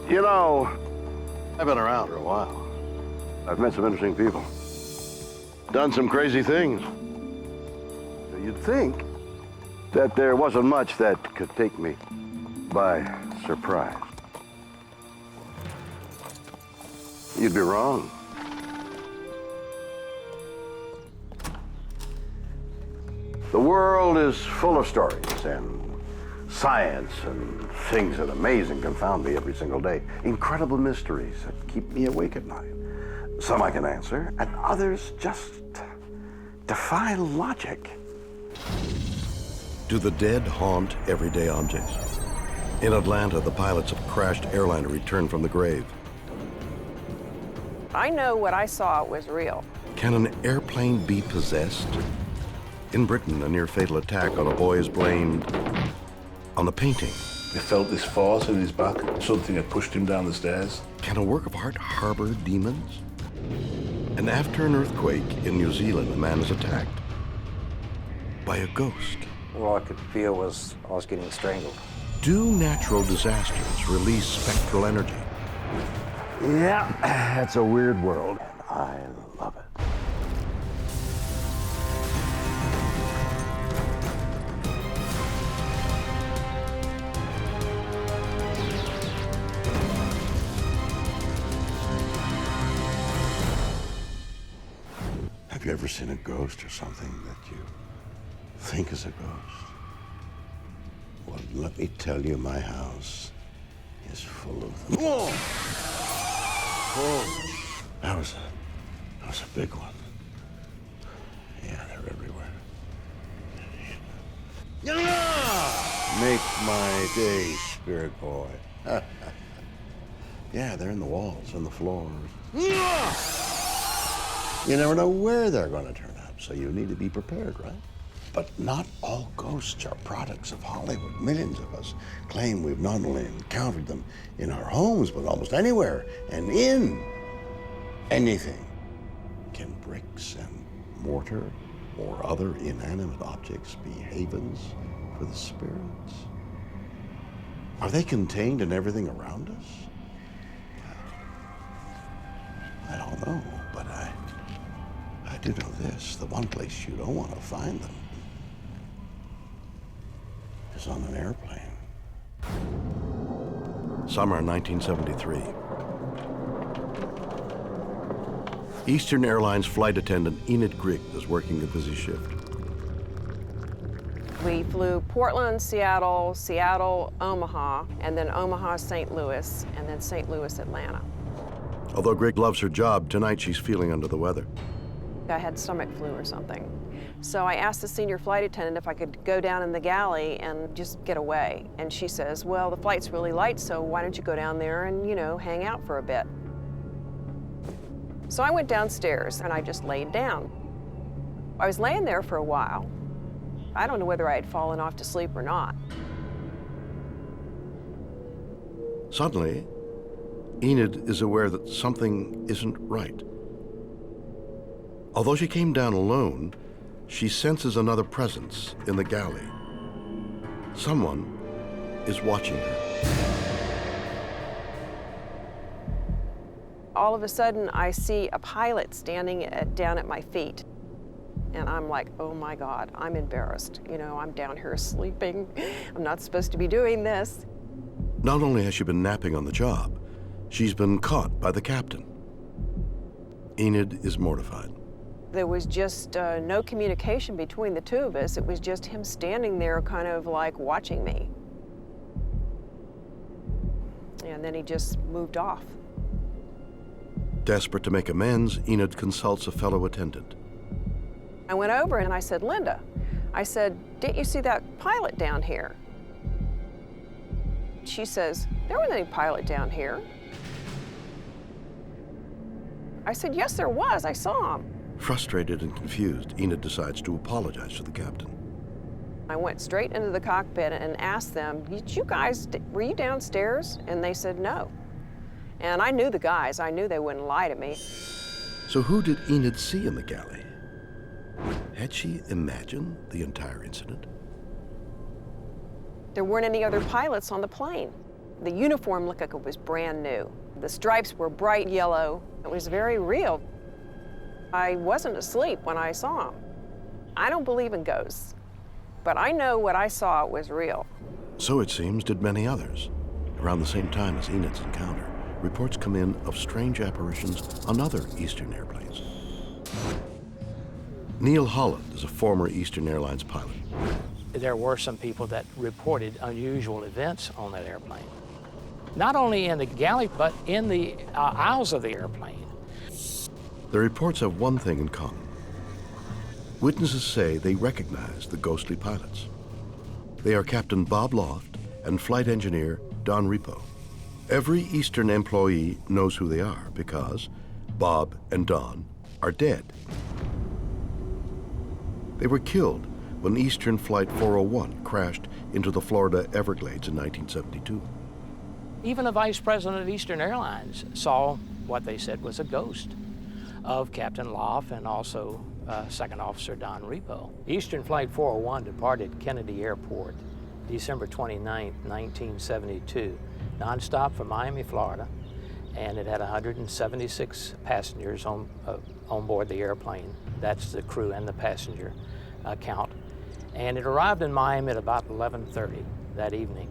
You know, I've been around for a while. I've met some interesting people. Done some crazy things. You'd think that there wasn't much that could take me by surprise. You'd be wrong. The world is full of stories and science and things that amaze and confound me every single day. Incredible mysteries that keep me awake at night. Some I can answer, and others just defy logic. Do the dead haunt everyday objects? In Atlanta, the pilots of a crashed airliner returned from the grave. I know what I saw was real. Can an airplane be possessed? In Britain, a near-fatal attack on a boy is blamed on a painting. He felt this force in his back. Something had pushed him down the stairs. Can a work of art harbor demons? And after an earthquake in New Zealand, a man is attacked by a ghost. All I could feel was I was getting strangled. Do natural disasters release spectral energy? Yeah, it's a weird world, and I love it. Have you ever seen a ghost or something that you think is a ghost? Well, let me tell you, my house is full of them. Whoa! Whoa! That was a big one. Yeah, they're everywhere. Make my day, spirit boy. Yeah, they're in the walls, on the floors. You never know where they're going to turn up, so you need to be prepared, right? But not all ghosts are products of Hollywood. Millions of us claim we've not only encountered them in our homes, but almost anywhere and in anything. Can bricks and mortar or other inanimate objects be havens for the spirits? Are they contained in everything around us? I don't know, but I do know this. The one place you don't want to find them is on an airplane. Summer 1973. Eastern Airlines flight attendant Enid Grigg is working a busy shift. We flew Portland, Seattle, Seattle, Omaha, and then Omaha, St. Louis, and then St. Louis, Atlanta. Although Grigg loves her job, tonight she's feeling under the weather. I had stomach flu or something. So I asked the senior flight attendant if I could go down in the galley and just get away. And she says, well, the flight's really light, so why don't you go down there and, you know, hang out for a bit. So I went downstairs and I just laid down. I was laying there for a while. I don't know whether I had fallen off to sleep or not. Suddenly, Enid is aware that something isn't right. Although she came down alone, she senses another presence in the galley. Someone is watching her. All of a sudden, I see a pilot standing down at my feet. And I'm like, oh my God, I'm embarrassed. You know, I'm down here sleeping. I'm not supposed to be doing this. Not only has she been napping on the job, she's been caught by the captain. Enid is mortified. There was just no communication between the two of us. It was just him standing there kind of like watching me. And then he just moved off. Desperate to make amends, Enid consults a fellow attendant. I went over and I said, Linda, I said, didn't you see that pilot down here? She says, there wasn't any pilot down here. I said, yes, there was. I saw him. Frustrated and confused, Enid decides to apologize to the captain. I went straight into the cockpit and asked them, were you downstairs? And they said no. And I knew the guys. I knew they wouldn't lie to me. So who did Enid see in the galley? Had she imagined the entire incident? There weren't any other pilots on the plane. The uniform looked like it was brand new. The stripes were bright yellow. It was very real. I wasn't asleep when I saw them. I don't believe in ghosts, but I know what I saw was real. So it seems did many others. Around the same time as Enid's encounter, reports come in of strange apparitions on other Eastern airplanes. Neil Holland is a former Eastern Airlines pilot. There were some people that reported unusual events on that airplane. Not only in the galley, but in the aisles of the airplane. The reports have one thing in common. Witnesses say they recognize the ghostly pilots. They are Captain Bob Loft and flight engineer Don Repo. Every Eastern employee knows who they are because Bob and Don are dead. They were killed when Eastern Flight 401 crashed into the Florida Everglades in 1972. Even the vice president of Eastern Airlines saw what they said was a ghost of Captain Loft and also Second Officer Don Repo. Eastern Flight 401 departed Kennedy Airport December 29, 1972, nonstop from Miami, Florida, and it had 176 passengers on board the airplane. That's the crew and the passenger count. And it arrived in Miami at about 11:30 that evening.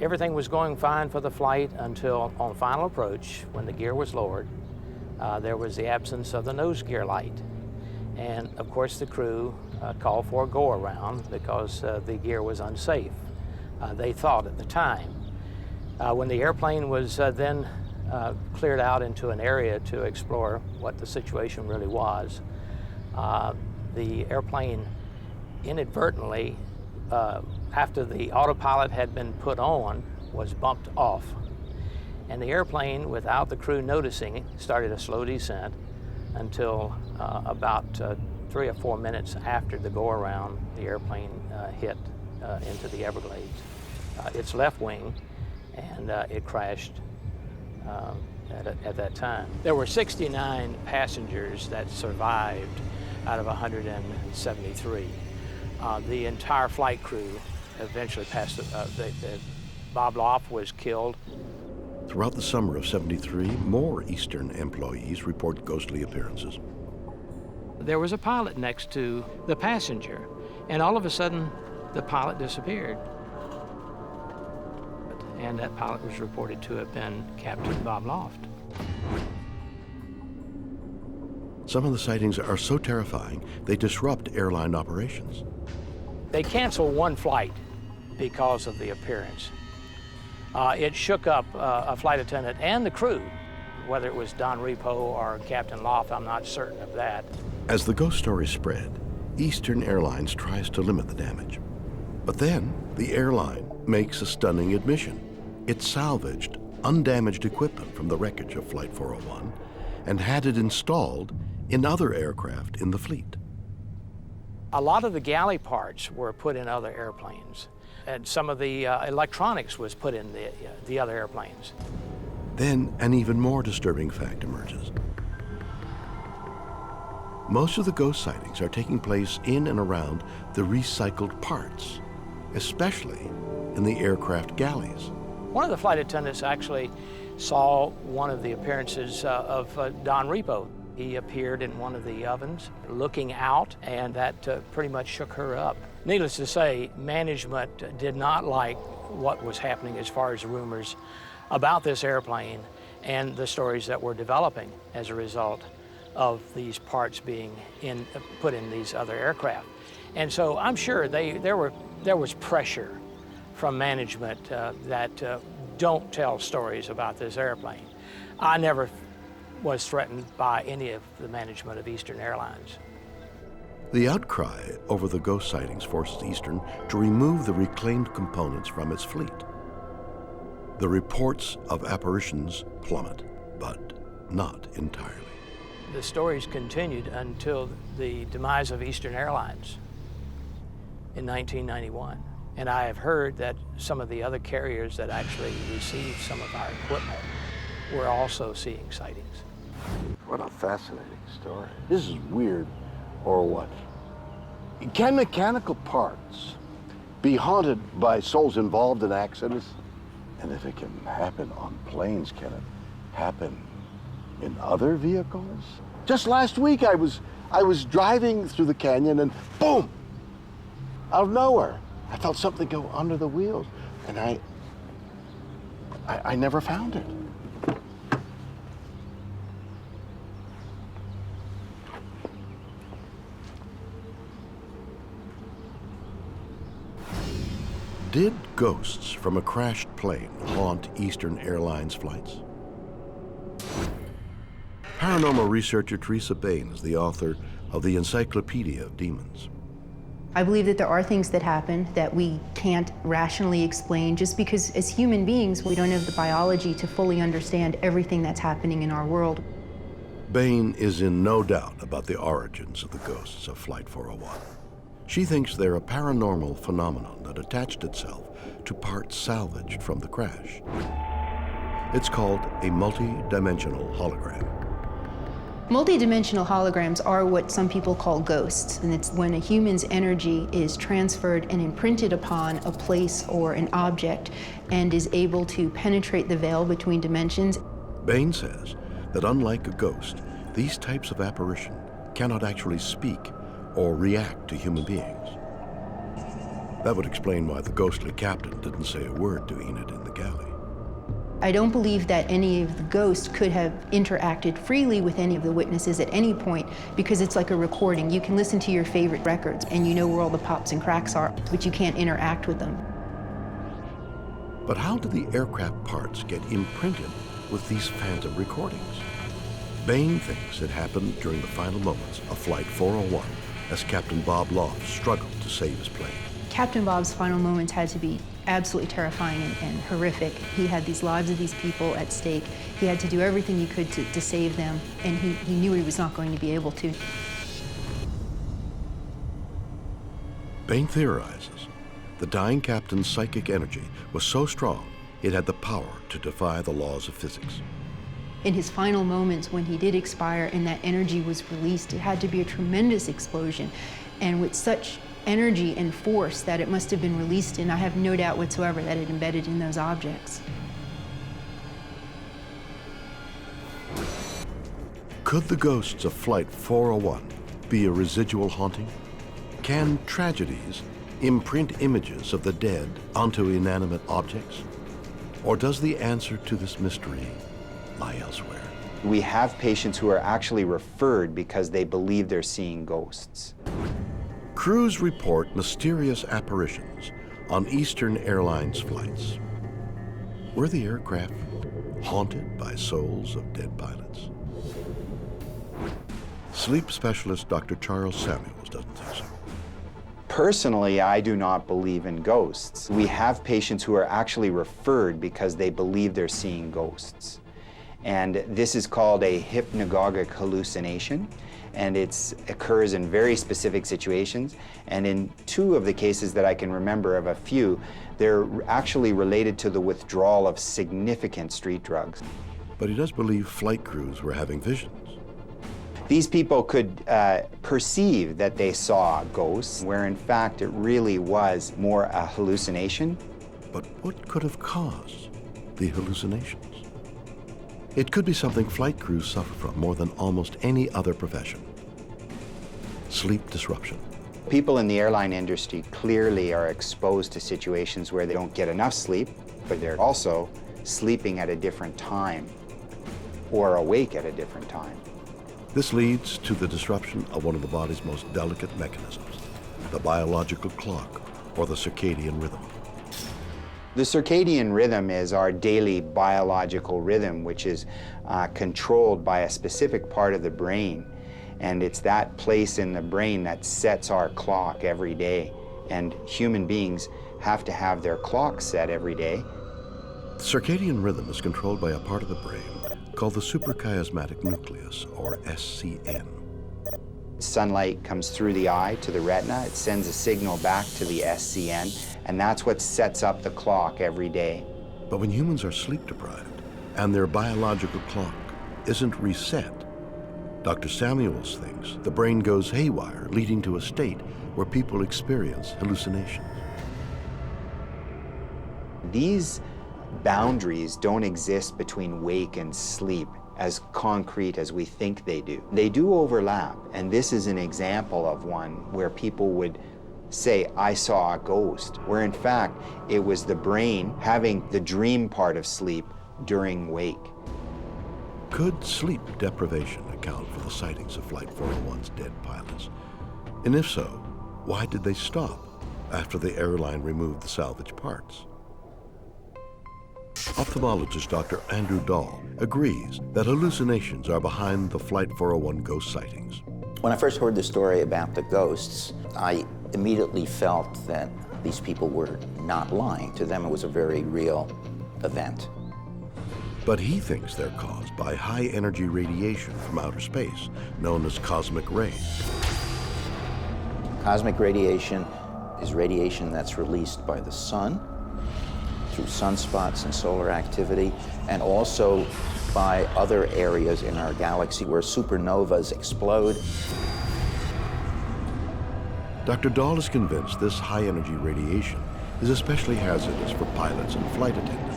Everything was going fine for the flight until on final approach, when the gear was lowered, there was the absence of the nose gear light. And of course the crew called for a go-around because the gear was unsafe, they thought at the time. When the airplane was then cleared out into an area to explore what the situation really was, the airplane inadvertently, after the autopilot had been put on, was bumped off. And the airplane, without the crew noticing, started a slow descent until about 3 or 4 minutes after the go-around, the airplane hit into the Everglades. Its left wing, and it crashed at that time. There were 69 passengers that survived out of 173. The entire flight crew eventually passed. Bob Loft was killed. Throughout the summer of '73, more Eastern employees report ghostly appearances. There was a pilot next to the passenger, and all of a sudden, the pilot disappeared. And that pilot was reported to have been Captain Bob Loft. Some of the sightings are so terrifying, they disrupt airline operations. They canceled one flight because of the appearance. It shook up a flight attendant and the crew, whether it was Don Repo or Captain Loft, I'm not certain of that. As the ghost stories spread, Eastern Airlines tries to limit the damage. But then the airline makes a stunning admission. It salvaged undamaged equipment from the wreckage of Flight 401 and had it installed in other aircraft in the fleet. A lot of the galley parts were put in other airplanes, and some of the electronics was put in the other airplanes. Then an even more disturbing fact emerges. Most of the ghost sightings are taking place in and around the recycled parts, especially in the aircraft galleys. One of the flight attendants actually saw one of the appearances of Don Repo. He appeared in one of the ovens looking out, and that pretty much shook her up. Needless to say, management did not like what was happening as far as rumors about this airplane and the stories that were developing as a result of these parts being put in these other aircraft. And so I'm sure there was pressure from management that don't tell stories about this airplane. I never was threatened by any of the management of Eastern Airlines. The outcry over the ghost sightings forces Eastern to remove the reclaimed components from its fleet. The reports of apparitions plummet, but not entirely. The stories continued until the demise of Eastern Airlines in 1991. And I have heard that some of the other carriers that actually received some of our equipment were also seeing sightings. What a fascinating story. This is weird, or what? Can mechanical parts be haunted by souls involved in accidents? And if it can happen on planes, can it happen in other vehicles? Just last week, I was driving through the canyon and boom! Out of nowhere, I felt something go under the wheels, and I never found it. Did ghosts from a crashed plane haunt Eastern Airlines flights? Paranormal researcher Teresa Bain is the author of the Encyclopedia of Demons. I believe that there are things that happen that we can't rationally explain just because as human beings, we don't have the biology to fully understand everything that's happening in our world. Bain is in no doubt about the origins of the ghosts of Flight 401. She thinks they're a paranormal phenomenon that attached itself to parts salvaged from the crash. It's called a multi-dimensional hologram. Multidimensional holograms are what some people call ghosts, and it's when a human's energy is transferred and imprinted upon a place or an object and is able to penetrate the veil between dimensions. Bain says that unlike a ghost, these types of apparition cannot actually speak or react to human beings. That would explain why the ghostly captain didn't say a word to Enid in the galley. I don't believe that any of the ghosts could have interacted freely with any of the witnesses at any point because it's like a recording. You can listen to your favorite records and you know where all the pops and cracks are, but you can't interact with them. But how did the aircraft parts get imprinted with these phantom recordings? Bain thinks it happened during the final moments of Flight 401 as Captain Bob Loft struggled to save his plane. Captain Bob's final moments had to be absolutely terrifying and horrific. He had these lives of these people at stake. He had to do everything he could to save them, and he knew he was not going to be able to. Bain theorizes the dying captain's psychic energy was so strong it had the power to defy the laws of physics. In his final moments, when he did expire and that energy was released, it had to be a tremendous explosion, and with such energy and force that it must have been released, and I have no doubt whatsoever that it embedded in those objects. Could the ghosts of Flight 401 be a residual haunting? Can tragedies imprint images of the dead onto inanimate objects? Or does the answer to this mystery lie elsewhere? We have patients who are actually referred because they believe they're seeing ghosts. Crews report mysterious apparitions on Eastern Airlines flights. Were the aircraft haunted by souls of dead pilots? Sleep specialist Dr. Charles Samuels doesn't think so. Personally, I do not believe in ghosts. We have patients who are actually referred because they believe they're seeing ghosts. And this is called a hypnagogic hallucination, and it occurs in very specific situations. And in 2 of the cases that I can remember of a few, they're actually related to the withdrawal of significant street drugs. But he does believe flight crews were having visions. These people could perceive that they saw ghosts, where in fact it really was more a hallucination. But what could have caused the hallucinations? It could be something flight crews suffer from more than almost any other profession: sleep disruption. People in the airline industry clearly are exposed to situations where they don't get enough sleep, but they're also sleeping at a different time or awake at a different time. This leads to the disruption of one of the body's most delicate mechanisms, the biological clock, or the circadian rhythm. The circadian rhythm is our daily biological rhythm, which is controlled by a specific part of the brain. And it's that place in the brain that sets our clock every day. And human beings have to have their clock set every day. The circadian rhythm is controlled by a part of the brain called the suprachiasmatic nucleus, or SCN. Sunlight comes through the eye to the retina. It sends a signal back to the SCN, and that's what sets up the clock every day. But when humans are sleep deprived and their biological clock isn't reset, Dr. Samuels thinks the brain goes haywire, leading to a state where people experience hallucinations. These boundaries don't exist between wake and sleep as concrete as we think they do. They do overlap, and this is an example of one where people would say, I saw a ghost, where in fact it was the brain having the dream part of sleep during wake. Could sleep deprivation account for the sightings of Flight 401's dead pilots? And if so, why did they stop after the airline removed the salvage parts? Ophthalmologist Dr. Andrew Dahl agrees that hallucinations are behind the Flight 401 ghost sightings. When I first heard the story about the ghosts, I immediately felt that these people were not lying. To them, it was a very real event. But he thinks they're caused by high-energy radiation from outer space, known as cosmic rays. Cosmic radiation is radiation that's released by the sun through sunspots and solar activity, and also by other areas in our galaxy where supernovas explode. Dr. Dahl is convinced this high-energy radiation is especially hazardous for pilots and flight attendants.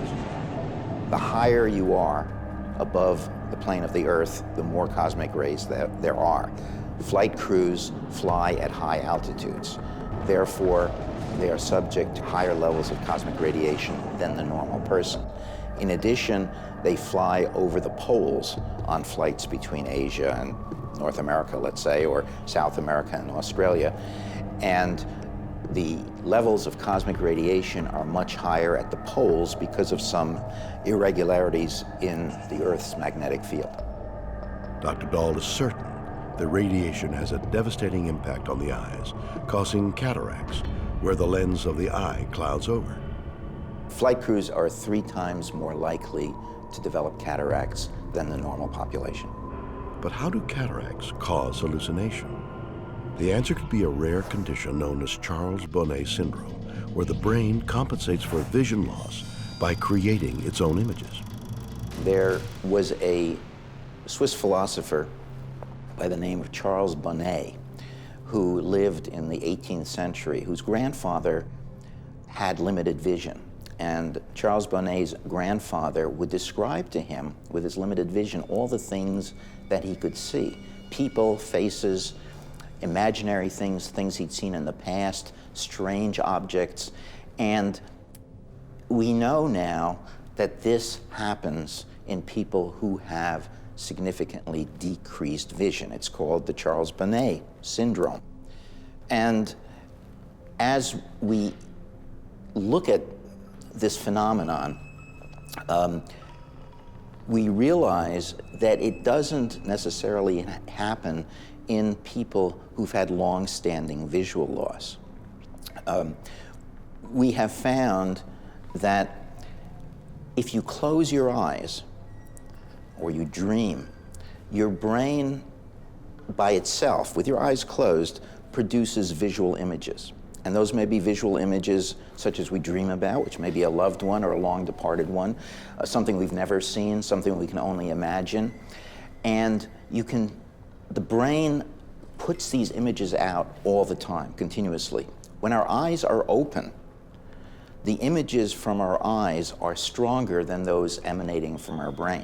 The higher you are above the plane of the Earth, the more cosmic rays there are. Flight crews fly at high altitudes. Therefore, they are subject to higher levels of cosmic radiation than the normal person. In addition, they fly over the poles on flights between Asia and North America, let's say, or South America and Australia. And the levels of cosmic radiation are much higher at the poles because of some irregularities in the Earth's magnetic field. Dr. Dahl is certain the radiation has a devastating impact on the eyes, causing cataracts, where the lens of the eye clouds over. Flight crews are 3 times more likely to develop cataracts than the normal population. But how do cataracts cause hallucination? The answer could be a rare condition known as Charles Bonnet syndrome, where the brain compensates for vision loss by creating its own images. There was a Swiss philosopher by the name of Charles Bonnet who lived in the 18th century, whose grandfather had limited vision. And Charles Bonnet's grandfather would describe to him, with his limited vision, all the things that he could see. People, faces, imaginary things, things he'd seen in the past, strange objects. And we know now that this happens in people who have significantly decreased vision. It's called the Charles Bonnet syndrome. And as we look at this phenomenon, we realize that it doesn't necessarily happen in people who've had long-standing visual loss. We have found that if you close your eyes or you dream, your brain by itself, with your eyes closed, produces visual images. And those may be visual images such as we dream about, which may be a loved one or a long-departed one, something we've never seen, something we can only imagine. And the brain puts these images out all the time, continuously. When our eyes are open, the images from our eyes are stronger than those emanating from our brain.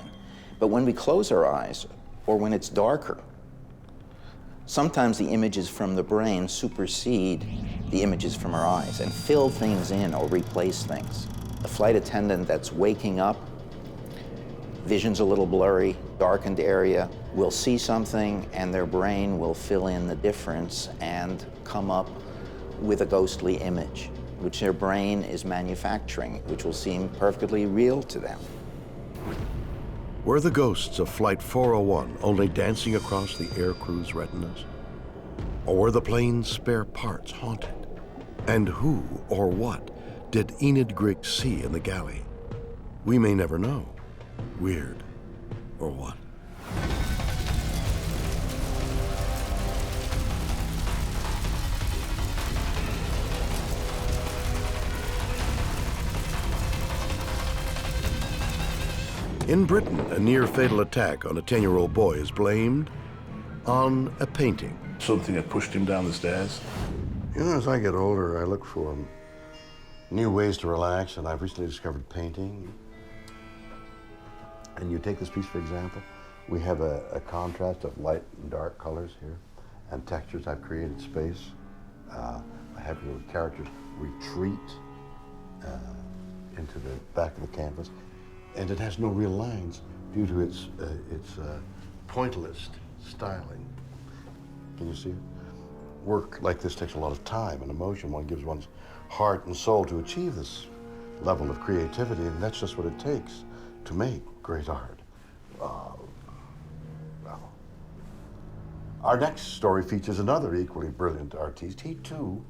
But when we close our eyes, or when it's darker, sometimes the images from the brain supersede the images from our eyes and fill things in or replace things. A flight attendant that's waking up, vision's a little blurry, darkened area, will see something and their brain will fill in the difference and come up with a ghostly image, which their brain is manufacturing, which will seem perfectly real to them. Were the ghosts of Flight 401 only dancing across the aircrew's retinas? Or were the plane's spare parts haunted? And who or what did Enid Griggs see in the galley? We may never know. Weird or what? In Britain, a near-fatal attack on a 10-year-old boy is blamed on a painting. Something had pushed him down the stairs. You know, as I get older, I look for new ways to relax, and I've recently discovered painting. And you take this piece, for example, we have a contrast of light and dark colors here, and textures. I've created space. I have your characters retreat into the back of the canvas, and it has no real lines due to its pointillist styling. Can you see it? Work like this takes a lot of time and emotion. One gives one's heart and soul to achieve this level of creativity, and that's just what it takes to make great art. Our next story features another equally brilliant artiste. He too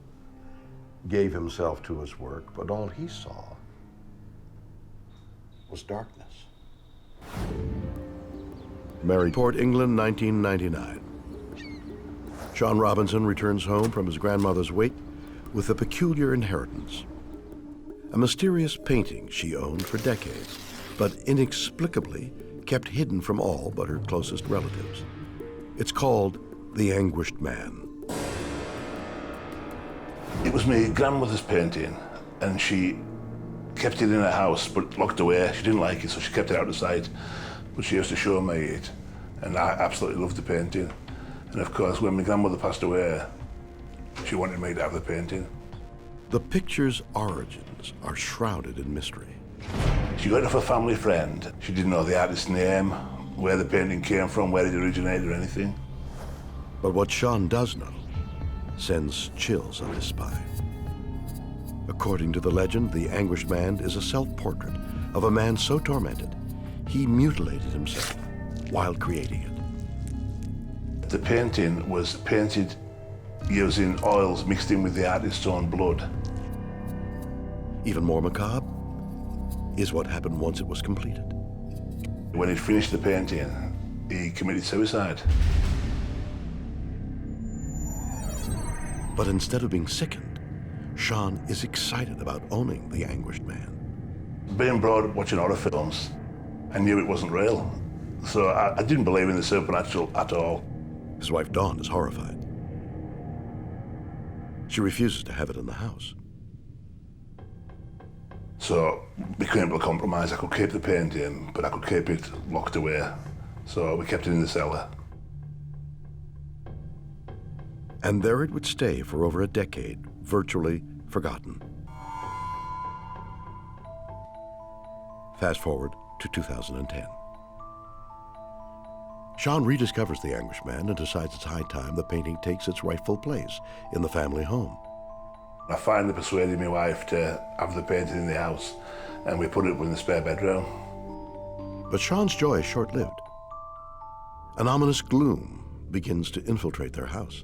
gave himself to his work, but all he saw was darkness. Maryport, England, 1999. Sean Robinson returns home from his grandmother's wake with a peculiar inheritance. A mysterious painting she owned for decades, but inexplicably kept hidden from all but her closest relatives. It's called The Anguished Man. It was my grandmother's painting, and she kept it in her house, but locked away. She didn't like it, so she kept it out of sight. But she used to show me it, and I absolutely loved the painting. And of course, when my grandmother passed away, she wanted me to have the painting. The picture's origins are shrouded in mystery. She got it off a family friend. She didn't know the artist's name, where the painting came from, where it originated or anything. But what Sean does know sends chills up his spine. According to the legend, the Anguished Man is a self-portrait of a man so tormented, he mutilated himself while creating it. The painting was painted using oils mixed in with the artist's own blood. Even more macabre is what happened once it was completed. When he'd finished the painting, he committed suicide. But instead of being sickened, Sean is excited about owning the Anguished Man. Being brought up watching horror films, I knew it wasn't real. So I didn't believe in the supernatural at all. His wife Dawn is horrified. She refuses to have it in the house. So we came to a compromise. I could keep the painting, but I could keep it locked away. So we kept it in the cellar. And there it would stay for over a decade, virtually forgotten. Fast forward to 2010. Sean rediscovers the Anguished Man and decides it's high time the painting takes its rightful place in the family home. I finally persuaded my wife to have the painting in the house, and we put it up in the spare bedroom. But Sean's joy is short-lived. An ominous gloom begins to infiltrate their house.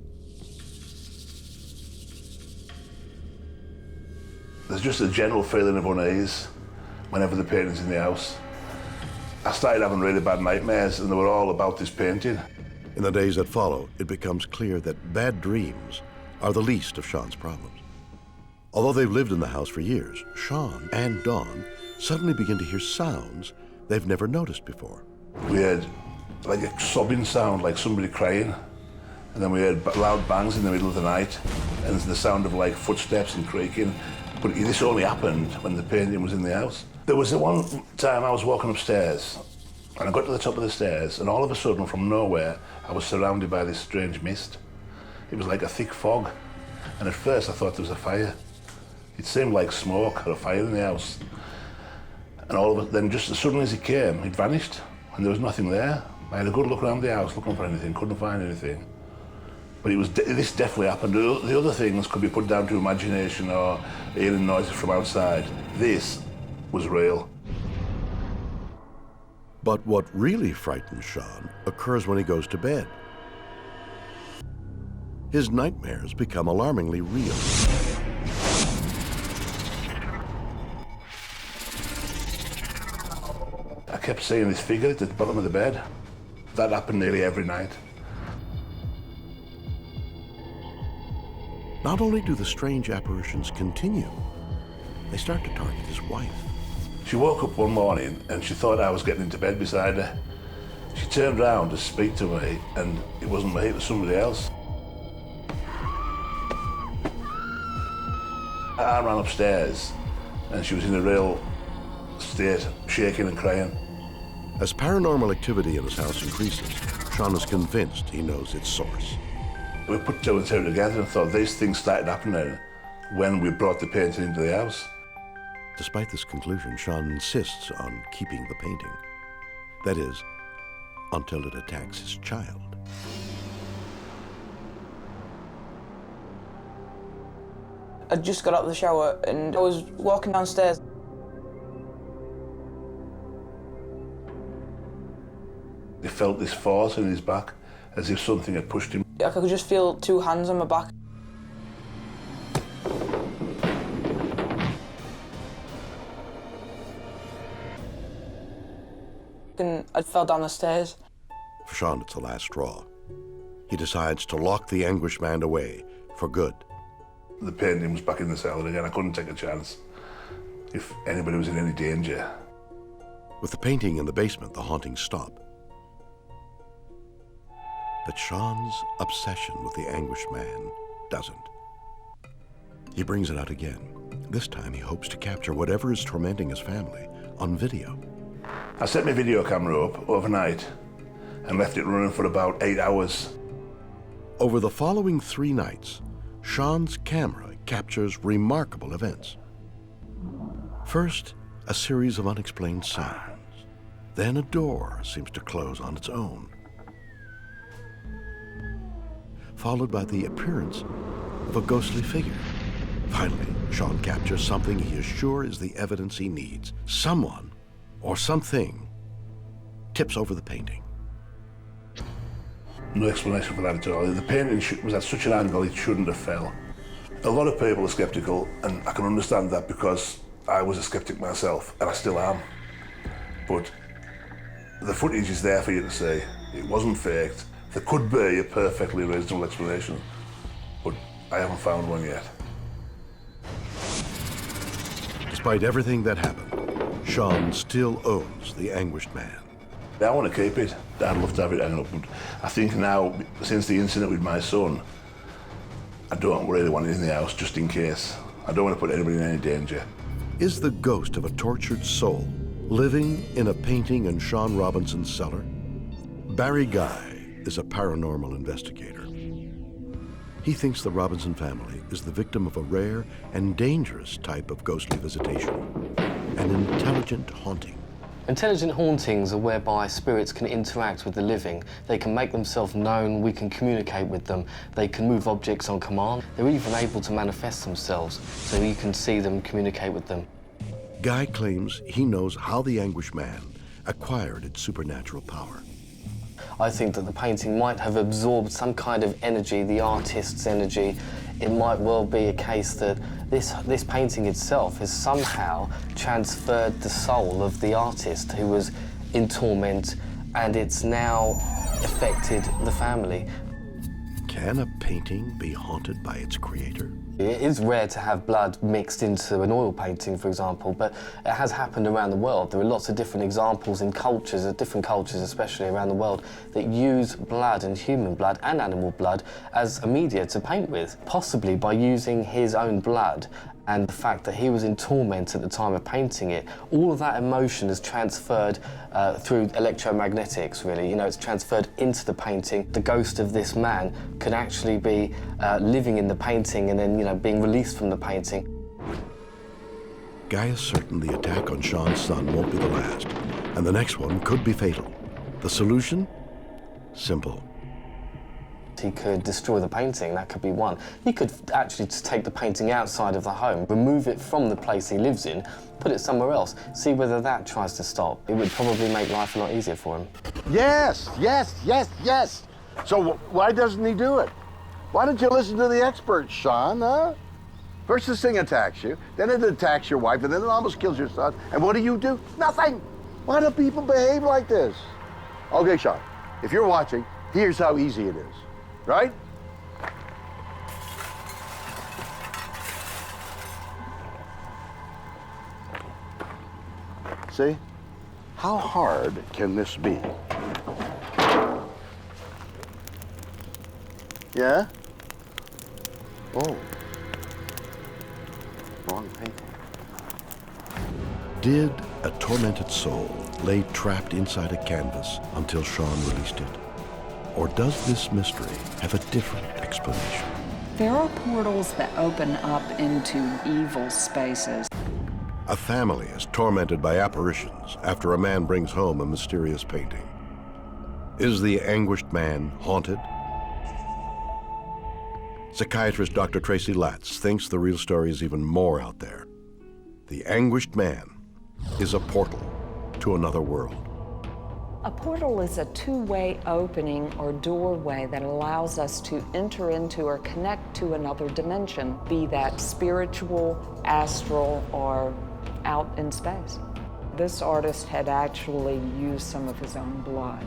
There's just a general feeling of unease whenever the painting's in the house. I started having really bad nightmares, and they were all about this painting. In the days that follow, it becomes clear that bad dreams are the least of Sean's problems. Although they've lived in the house for years, Sean and Dawn suddenly begin to hear sounds they've never noticed before. We heard like a sobbing sound, like somebody crying, and then we heard loud bangs in the middle of the night, and the sound of like footsteps and creaking. But this only happened when the painting was in the house. There was the one time I was walking upstairs, and I got to the top of the stairs, and all of a sudden, from nowhere, I was surrounded by this strange mist. It was like a thick fog, and at first I thought there was a fire. It seemed like smoke or a fire in the house. And all of it, then just as suddenly as it came, it vanished, and there was nothing there. I had a good look around the house, looking for anything, couldn't find anything. But this definitely happened. The other things could be put down to imagination or hearing noises from outside. This was real. But what really frightens Sean occurs when he goes to bed. His nightmares become alarmingly real. I kept seeing this figure at the bottom of the bed. That happened nearly every night. Not only do the strange apparitions continue, they start to target his wife. She woke up one morning and she thought I was getting into bed beside her. She turned round to speak to me, and it wasn't me, it was somebody else. I ran upstairs and she was in a real state, shaking and crying. As paranormal activity in his house increases, Sean is convinced he knows its source. We put two and two together and thought these things started happening when we brought the painting into the house. Despite this conclusion, Sean insists on keeping the painting. That is, until it attacks his child. I just got out of the shower and I was walking downstairs. He felt this force in his back, as if something had pushed him. I could just feel two hands on my back. And I fell down the stairs. For Sean, it's the last straw. He decides to lock the anguished man away for good. The painting was back in the cellar again. I couldn't take a chance if anybody was in any danger. With the painting in the basement, the hauntings stop. But Sean's obsession with the anguished man doesn't. He brings it out again. This time he hopes to capture whatever is tormenting his family on video. I set my video camera up overnight and left it running for about 8 hours. Over the following 3 nights, Sean's camera captures remarkable events. First, a series of unexplained sounds. Then a door seems to close on its own, followed by the appearance of a ghostly figure. Finally, Sean captures something he is sure is the evidence he needs. Someone or something tips over the painting. No explanation for that at all. The painting was at such an angle it shouldn't have fell. A lot of people are sceptical, and I can understand that because I was a skeptic myself, and I still am. But the footage is there for you to see. It wasn't faked. There could be a perfectly reasonable explanation, but I haven't found one yet. Despite everything that happened, Sean still owns the anguished man. I want to keep it. I'd love to have it hanging up. But I think now, since the incident with my son, I don't really want it in the house, just in case. I don't want to put anybody in any danger. Is the ghost of a tortured soul living in a painting in Sean Robinson's cellar? Barry Guy is a paranormal investigator. He thinks the Robinson family is the victim of a rare and dangerous type of ghostly visitation, an intelligent haunting. Intelligent hauntings are whereby spirits can interact with the living. They can make themselves known, we can communicate with them. They can move objects on command. They're even able to manifest themselves, so you can see them, communicate with them. Guy claims he knows how the anguished man acquired its supernatural power. I think that the painting might have absorbed some kind of energy, the artist's energy. It might well be a case that this painting itself has somehow transferred the soul of the artist who was in torment, and it's now affected the family. Can a painting be haunted by its creator? It is rare to have blood mixed into an oil painting, for example, but it has happened around the world. There are lots of different examples in cultures, different cultures especially around the world, that use blood and human blood and animal blood as a media to paint with, possibly by using his own blood and the fact that he was in torment at the time of painting it. All of that emotion is transferred through electromagnetics, really. You know, it's transferred into the painting. The ghost of this man could actually be living in the painting and then, you know, being released from the painting. Guy is certain the attack on Sean's son won't be the last, and the next one could be fatal. The solution? Simple. He could destroy the painting, that could be one. He could actually just take the painting outside of the home, remove it from the place he lives in, put it somewhere else, see whether that tries to stop. It would probably make life a lot easier for him. Yes, yes, yes, yes. So why doesn't he do it? Why don't you listen to the experts, Sean, huh? First this thing attacks you, then it attacks your wife, and then it almost kills your son. And what do? Nothing. Why do people behave like this? Okay, Sean, if you're watching, here's how easy it is. Right? See? How hard can this be? Yeah? Oh. Wrong painting. Did a tormented soul lay trapped inside a canvas until Sean released it? Or does this mystery have a different explanation? There are portals that open up into evil spaces. A family is tormented by apparitions after a man brings home a mysterious painting. Is the anguished man haunted? Psychiatrist Dr. Tracy Latz thinks the real story is even more out there. The anguished man is a portal to another world. A portal is a two-way opening or doorway that allows us to enter into or connect to another dimension, be that spiritual, astral, or out in space. This artist had actually used some of his own blood.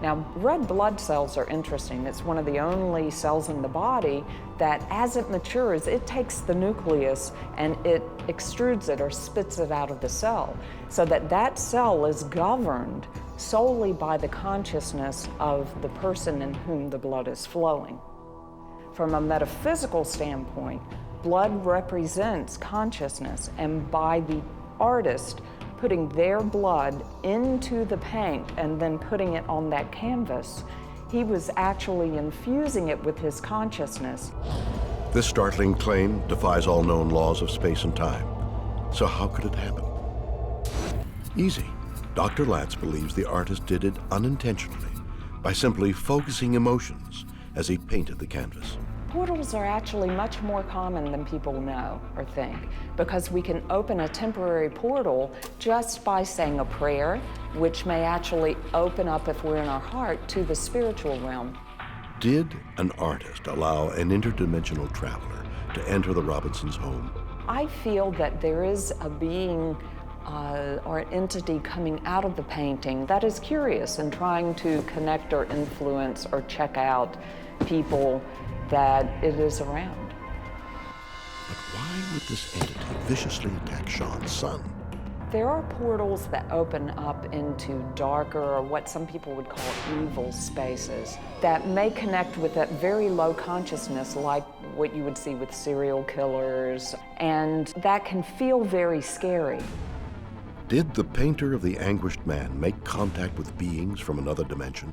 Now, red blood cells are interesting. It's one of the only cells in the body that, as it matures, it takes the nucleus and it extrudes it or spits it out of the cell, so that that cell is governed solely by the consciousness of the person in whom the blood is flowing. From a metaphysical standpoint, blood represents consciousness, and by the artist putting their blood into the paint and then putting it on that canvas, he was actually infusing it with his consciousness. This startling claim defies all known laws of space and time. So how could it happen? Easy. Dr. Latz believes the artist did it unintentionally by simply focusing emotions as he painted the canvas. Portals are actually much more common than people know or think, because we can open a temporary portal just by saying a prayer, which may actually open up, if we're in our heart, to the spiritual realm. Did an artist allow an interdimensional traveler to enter the Robinsons' home? I feel that there is a being or an entity coming out of the painting that is curious and trying to connect or influence or check out people that it is around. But why would this entity viciously attack Sean's son? There are portals that open up into darker, or what some people would call evil spaces, that may connect with that very low consciousness, like what you would see with serial killers, and that can feel very scary. Did the painter of the anguished man make contact with beings from another dimension?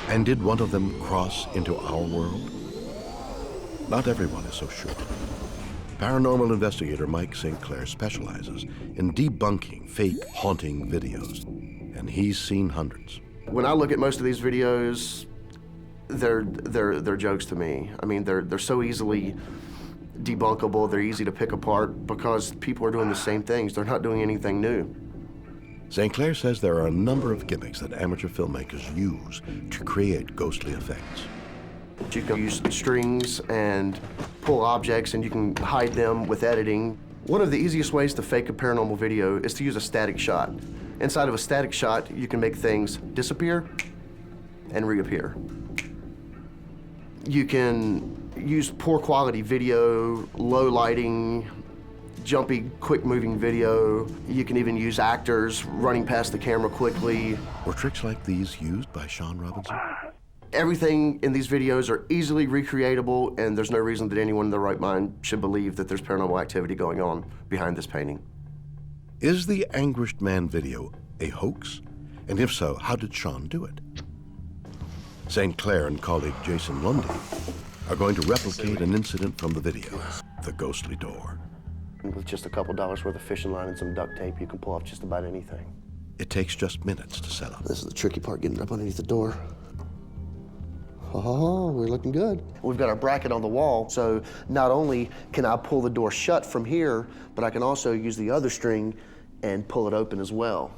And did one of them cross into our world? Not everyone is so sure. Paranormal investigator Mike St. Clair specializes in debunking fake haunting videos, and he's seen hundreds. When I look at most of these videos, they're jokes to me. I mean, they're so easily debunkable, they're easy to pick apart because people are doing the same things. They're not doing anything new. St. Clair says there are a number of gimmicks that amateur filmmakers use to create ghostly effects. You can use strings and pull objects, and you can hide them with editing. One of the easiest ways to fake a paranormal video is to use a static shot. Inside of a static shot, you can make things disappear and reappear. You can use poor quality video, low lighting, jumpy, quick moving video. You can even use actors running past the camera quickly. Were tricks like these used by Sean Robinson? Everything in these videos are easily recreatable, and there's no reason that anyone in their right mind should believe that there's paranormal activity going on behind this painting. Is the anguished man video a hoax? And if so, how did Sean do it? St. Clair and colleague Jason Lundy are going to replicate an incident from the video, the ghostly door. With just a couple dollars worth of fishing line and some duct tape, you can pull off just about anything. It takes just minutes to set up. This is the tricky part, getting up underneath the door. Oh, we're looking good. We've got our bracket on the wall, so not only can I pull the door shut from here, but I can also use the other string and pull it open as well.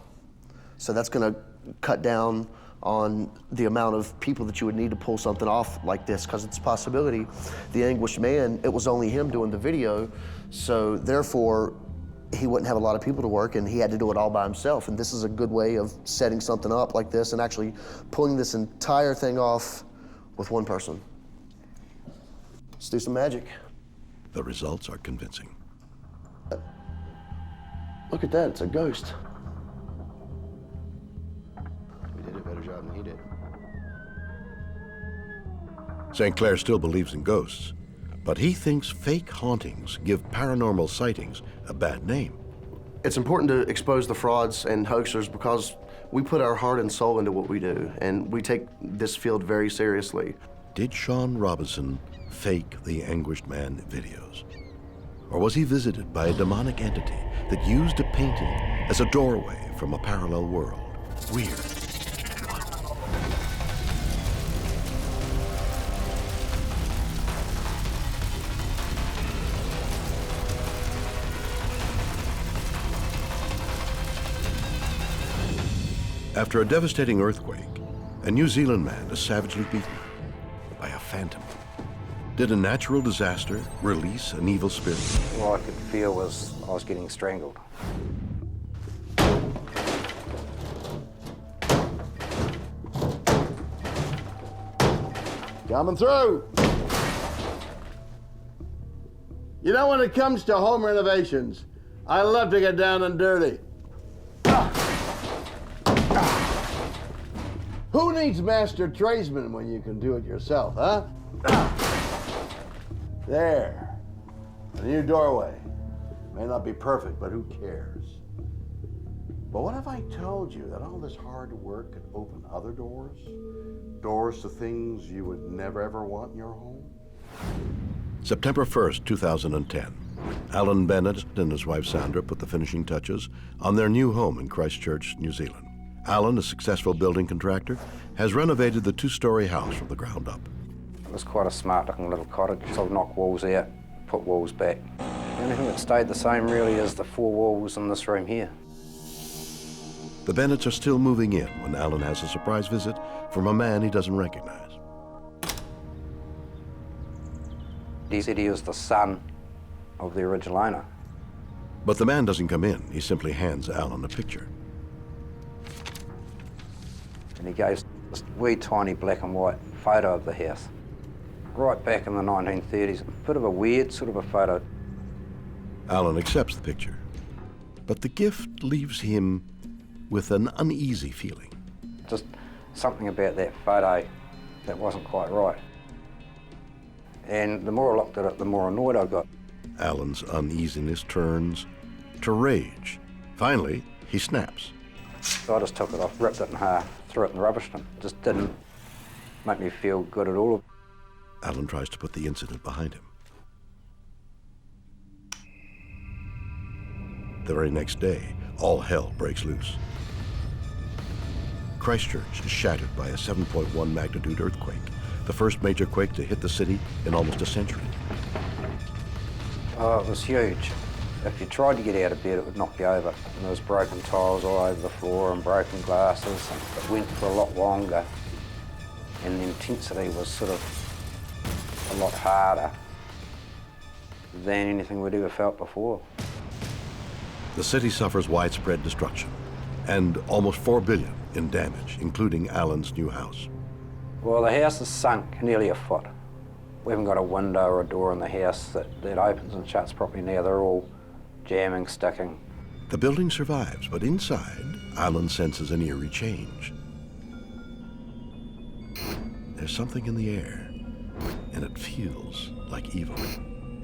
So that's gonna cut down on the amount of people that you would need to pull something off like this, because it's a possibility. The anguished man, it was only him doing the video, so therefore he wouldn't have a lot of people to work, and he had to do it all by himself. And this is a good way of setting something up like this and actually pulling this entire thing off with one person. Let's do some magic. The results are convincing. Look at that, it's a ghost. We did a better job than he did. St. Clair still believes in ghosts, but he thinks fake hauntings give paranormal sightings a bad name. It's important to expose the frauds and hoaxers because we put our heart and soul into what we do, and we take this field very seriously. Did Sean Robinson fake the Anguished Man videos? Or was he visited by a demonic entity that used a painting as a doorway from a parallel world? Weird. After a devastating earthquake, a New Zealand man is savagely beaten by a phantom. Did a natural disaster release an evil spirit? All I could feel was I was getting strangled. Coming through. You know, when it comes to home renovations, I love to get down and dirty. Who needs master tradesmen when you can do it yourself, huh? There. A new doorway. May not be perfect, but who cares? But what if I told you that all this hard work could open other doors? Doors to things you would never ever want in your home? September 1st, 2010. Alan Bonnet and his wife Sandra put the finishing touches on their new home in Christchurch, New Zealand. Alan, a successful building contractor, has renovated the two-story house from the ground up. It was quite a smart-looking little cottage, so I've knocked walls out, put walls back. The only thing that stayed the same really is the four walls in this room here. The Bennetts are still moving in when Alan has a surprise visit from a man he doesn't recognize. He said he was the son of the original owner. But the man doesn't come in. He simply hands Alan a picture. And he gave this wee tiny black and white photo of the house. Right back in the 1930s. A bit of a weird sort of a photo. Alan accepts the picture, but the gift leaves him with an uneasy feeling. Just something about that photo that wasn't quite right. And the more I looked at it, the more annoyed I got. Alan's uneasiness turns to rage. Finally, he snaps. So I just took it off, ripped it in half, threw it in the rubbish bin. Just didn't make me feel good at all. Alan tries to put the incident behind him. The very next day, all hell breaks loose. Christchurch is shattered by a 7.1 magnitude earthquake, the first major quake to hit the city in almost a century. Oh, it was huge. If you tried to get out of bed, it would knock you over. And there was broken tiles all over the floor and broken glasses, and it went for a lot longer. And the intensity was sort of a lot harder than anything we'd ever felt before. The city suffers widespread destruction and almost $4 billion in damage, including Alan's new house. Well, the house is sunk nearly a foot. We haven't got a window or a door in the house that opens and shuts properly now. They're all jamming, sticking. The building survives, but inside, Alan senses an eerie change. There's something in the air, and it feels like evil.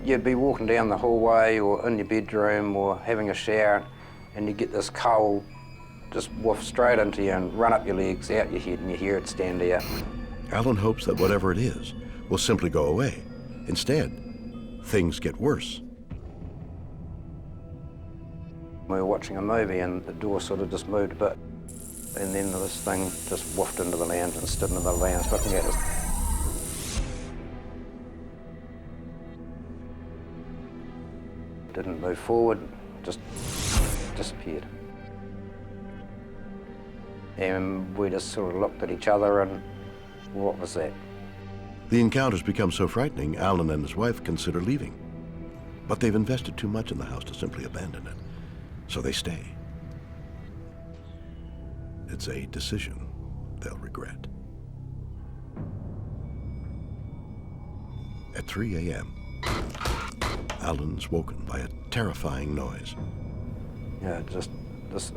You'd be walking down the hallway or in your bedroom or having a shower, and you get this cold just woof straight into you and run up your legs, out your head, and you hear it stand out. Alan hopes that whatever it is will simply go away. Instead, things get worse. We were watching a movie and the door sort of just moved a bit, and then this thing just woofed into the lounge and stood in the lounge looking at us. Didn't move forward, just disappeared. And we just sort of looked at each other and what was that? The encounters become so frightening, Alan and his wife consider leaving. But they've invested too much in the house to simply abandon it, so they stay. It's a decision they'll regret. At 3 a.m., Alan's woken by a terrifying noise. Yeah, just this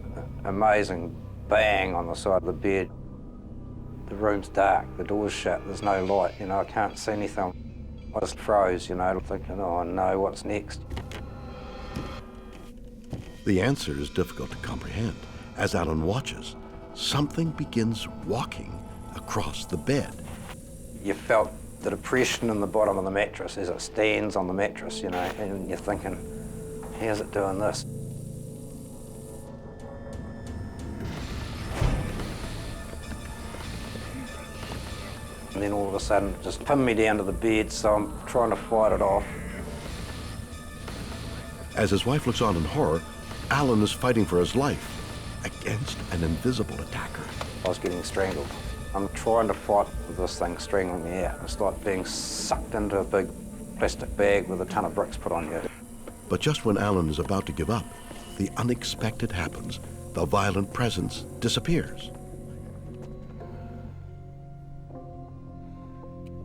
amazing bang on the side of the bed. The room's dark, the door's shut, there's no light, you know, I can't see anything. I just froze, you know, thinking, oh no, what's next? The answer is difficult to comprehend. As Alan watches, something begins walking across the bed. You felt the depression in the bottom of the mattress as it stands on the mattress, you know, and you're thinking, how's it doing this? And then all of a sudden, it just pinned me down to the bed, so I'm trying to fight it off. As his wife looks on in horror, Alan is fighting for his life against an invisible attacker. I was getting strangled. I'm trying to fight with this thing strangling me out. It's like being sucked into a big plastic bag with a ton of bricks put on you. But just when Alan is about to give up, the unexpected happens. The violent presence disappears.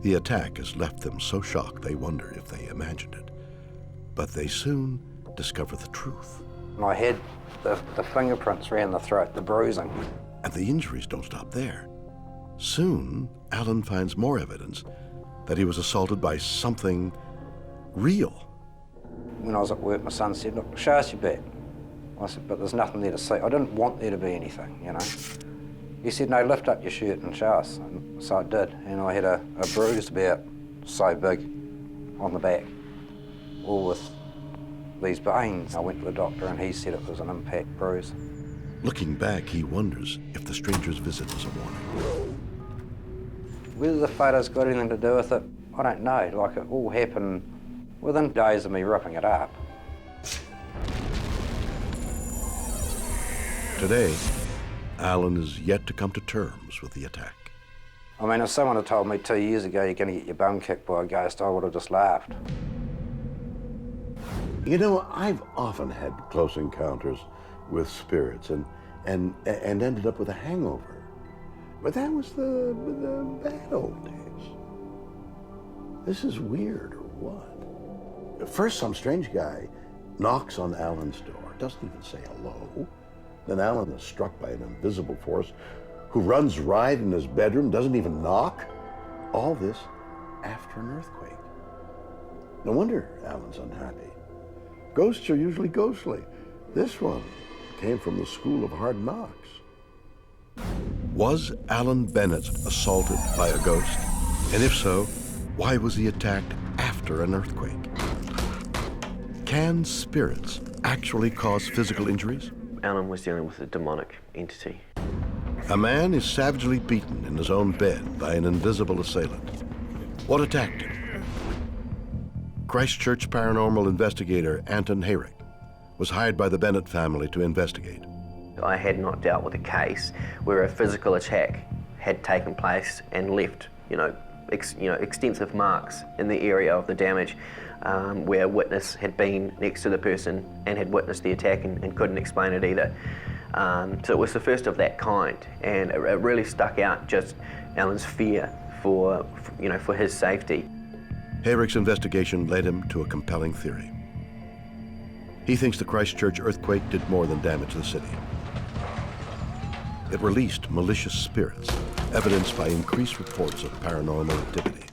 The attack has left them so shocked they wonder if they imagined it. But they soon discover the truth. And I had the fingerprints around the throat, the bruising. And the injuries don't stop there. Soon, Alan finds more evidence that he was assaulted by something real. When I was at work, my son said, "Look, show us your back." I said, "But there's nothing there to see." I didn't want there to be anything, you know. He said, "No, lift up your shirt and show us." And so I did, and I had a bruise about so big on the back, all with these veins. I went to the doctor and he said it was an impact bruise. Looking back, he wonders if the stranger's visit was a warning. Whether the photos got anything to do with it, I don't know. Like, it all happened within days of me ripping it up. Today, Alan is yet to come to terms with the attack. I mean, if someone had told me 2 years ago you're going to get your bum kicked by a ghost, I would have just laughed. You know, I've often had close encounters with spirits and ended up with a hangover. But that was the bad old days. This is weird, or what? First, some strange guy knocks on Alan's door, doesn't even say hello. Then Alan is struck by an invisible force who runs riot in his bedroom, doesn't even knock. All this after an earthquake. No wonder Alan's unhappy. Ghosts are usually ghostly. This one came from the school of hard knocks. Was Alan Bennett assaulted by a ghost? And if so, why was he attacked after an earthquake? Can spirits actually cause physical injuries? Alan was dealing with a demonic entity. A man is savagely beaten in his own bed by an invisible assailant. What attacked him? Christchurch paranormal investigator Anton Hayrick was hired by the Bennett family to investigate. I had not dealt with a case where a physical attack had taken place and left, extensive marks in the area of the damage, where a witness had been next to the person and had witnessed the attack and couldn't explain it either. So it was the first of that kind, and it really stuck out, just Alan's fear for his safety. Hayrick's investigation led him to a compelling theory. He thinks the Christchurch earthquake did more than damage the city. It released malicious spirits, evidenced by increased reports of paranormal activity.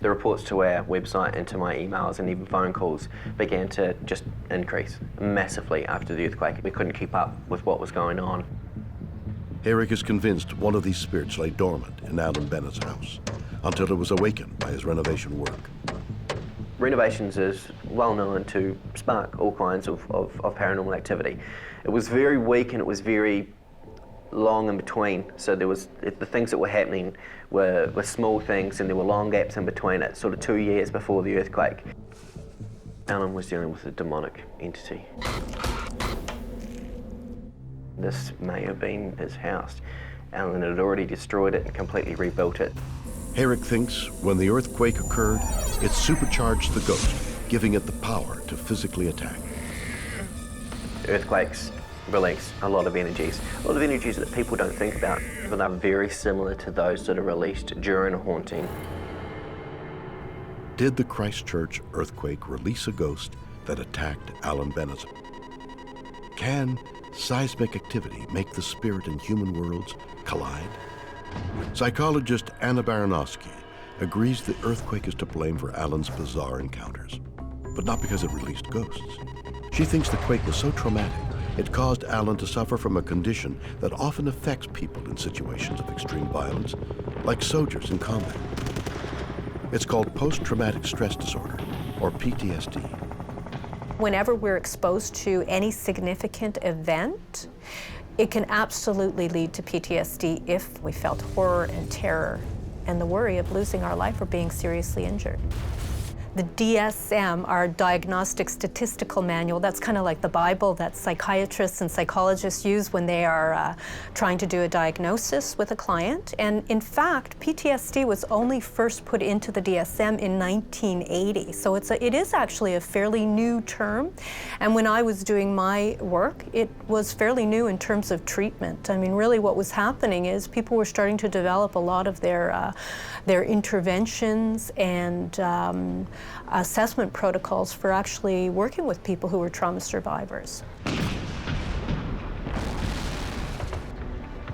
The reports to our website and to my emails and even phone calls began to just increase massively after the earthquake. We couldn't keep up with what was going on. Hayrick is convinced one of these spirits lay dormant in Alan Bennett's house until it was awakened by his renovation work. Renovations is well known to spark all kinds of paranormal activity. It was very weak and it was very long in between, so the things that were happening were small things and there were long gaps in between it, sort of 2 years before the earthquake. Alan was dealing with a demonic entity. This may have been his house. Alan had already destroyed it and completely rebuilt it. Hayrick thinks when the earthquake occurred, it supercharged the ghost, giving it the power to physically attack. Earthquakes release a lot of energies that people don't think about, but are very similar to those that are released during a haunting. Did the Christchurch earthquake release a ghost that attacked Alan Bennett? Can seismic activity make the spirit and human worlds collide? Psychologist Anna Baranowski agrees the earthquake is to blame for Alan's bizarre encounters, but not because it released ghosts. She thinks the quake was so traumatic, it caused Alan to suffer from a condition that often affects people in situations of extreme violence, like soldiers in combat. It's called post-traumatic stress disorder, or PTSD. Whenever we're exposed to any significant event, it can absolutely lead to PTSD if we felt horror and terror and the worry of losing our life or being seriously injured. The DSM, our Diagnostic Statistical Manual, that's kind of like the Bible that psychiatrists and psychologists use when they are trying to do a diagnosis with a client. And in fact, PTSD was only first put into the DSM in 1980. So it is actually a fairly new term. And when I was doing my work, it was fairly new in terms of treatment. I mean, really what was happening is people were starting to develop a lot of their interventions and assessment protocols for actually working with people who were trauma survivors.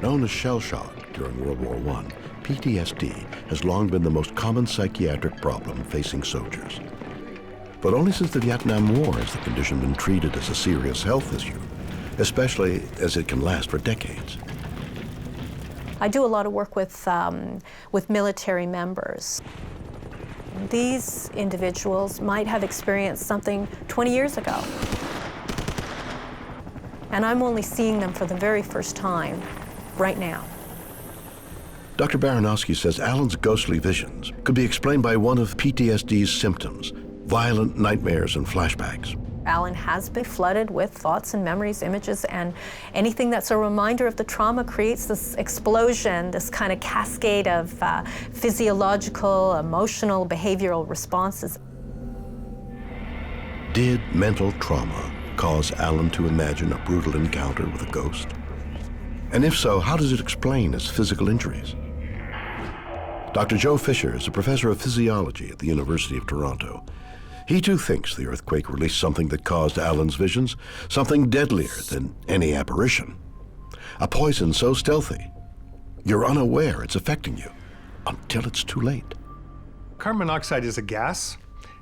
Known as shell shock during World War I, PTSD has long been the most common psychiatric problem facing soldiers. But only since the Vietnam War has the condition been treated as a serious health issue, especially as it can last for decades. I do a lot of work with military members. These individuals might have experienced something 20 years ago. And I'm only seeing them for the very first time right now. Dr. Baranowski says Alan's ghostly visions could be explained by one of PTSD's symptoms, violent nightmares and flashbacks. Alan has been flooded with thoughts and memories, images, and anything that's a reminder of the trauma creates this explosion, this kind of cascade of physiological, emotional, behavioral responses. Did mental trauma cause Alan to imagine a brutal encounter with a ghost? And if so, how does it explain his physical injuries? Dr. Joe Fisher is a professor of physiology at the University of Toronto. He too thinks the earthquake released something that caused Alan's visions, something deadlier than any apparition. A poison so stealthy, you're unaware it's affecting you until it's too late. Carbon monoxide is a gas.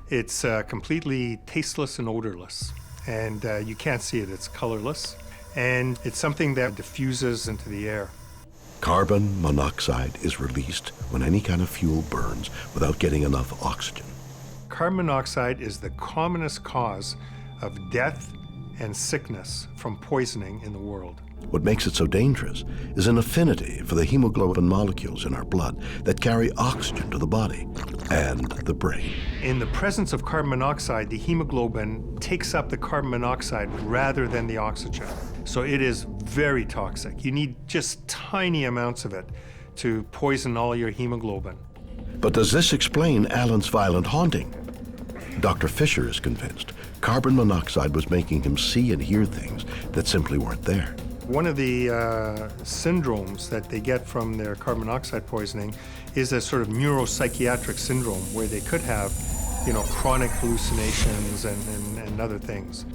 It's completely tasteless and odorless, and you can't see it, it's colorless. And it's something that diffuses into the air. Carbon monoxide is released when any kind of fuel burns without getting enough oxygen. Carbon monoxide is the commonest cause of death and sickness from poisoning in the world. What makes it so dangerous is an affinity for the hemoglobin molecules in our blood that carry oxygen to the body and the brain. In the presence of carbon monoxide, the hemoglobin takes up the carbon monoxide rather than the oxygen. So it is very toxic. You need just tiny amounts of it to poison all your hemoglobin. But does this explain Alan's violent haunting? Dr. Fisher is convinced carbon monoxide was making him see and hear things that simply weren't there. One of the syndromes that they get from their carbon monoxide poisoning is a sort of neuropsychiatric syndrome where they could have, chronic hallucinations and other things.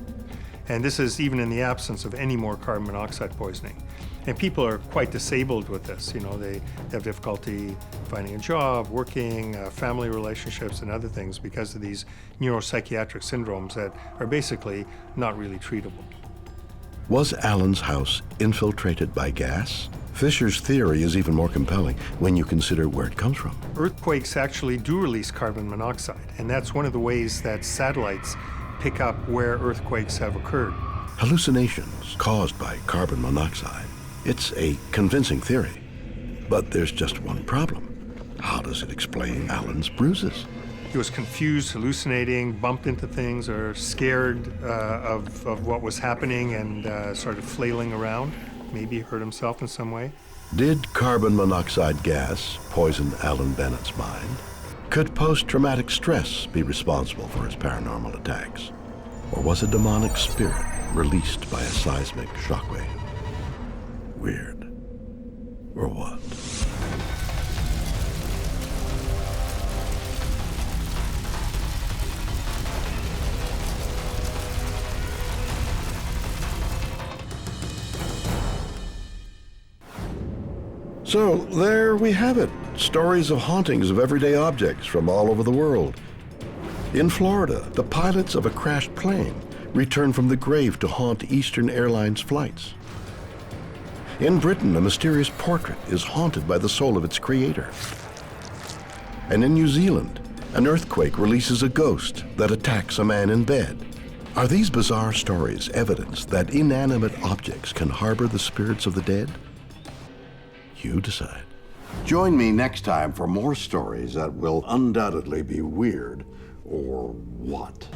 And this is even in the absence of any more carbon monoxide poisoning. And people are quite disabled with this. They have difficulty finding a job, working, family relationships, and other things because of these neuropsychiatric syndromes that are basically not really treatable. Was Alan's house infiltrated by gas? Fisher's theory is even more compelling when you consider where it comes from. Earthquakes actually do release carbon monoxide, and that's one of the ways that satellites pick up where earthquakes have occurred. Hallucinations caused by carbon monoxide. It's a convincing theory, but there's just one problem. How does it explain Alan's bruises? He was confused, hallucinating, bumped into things, or scared of what was happening and started flailing around. Maybe hurt himself in some way. Did carbon monoxide gas poison Alan Bennett's mind? Could post-traumatic stress be responsible for his paranormal attacks? Or was a demonic spirit released by a seismic shockwave? Weird. Or what? So there we have it. Stories of hauntings of everyday objects from all over the world. In Florida, the pilots of a crashed plane return from the grave to haunt Eastern Airlines flights. In Britain, a mysterious portrait is haunted by the soul of its creator. And in New Zealand, an earthquake releases a ghost that attacks a man in bed. Are these bizarre stories evidence that inanimate objects can harbor the spirits of the dead? You decide. Join me next time for more stories that will undoubtedly be weird, or what?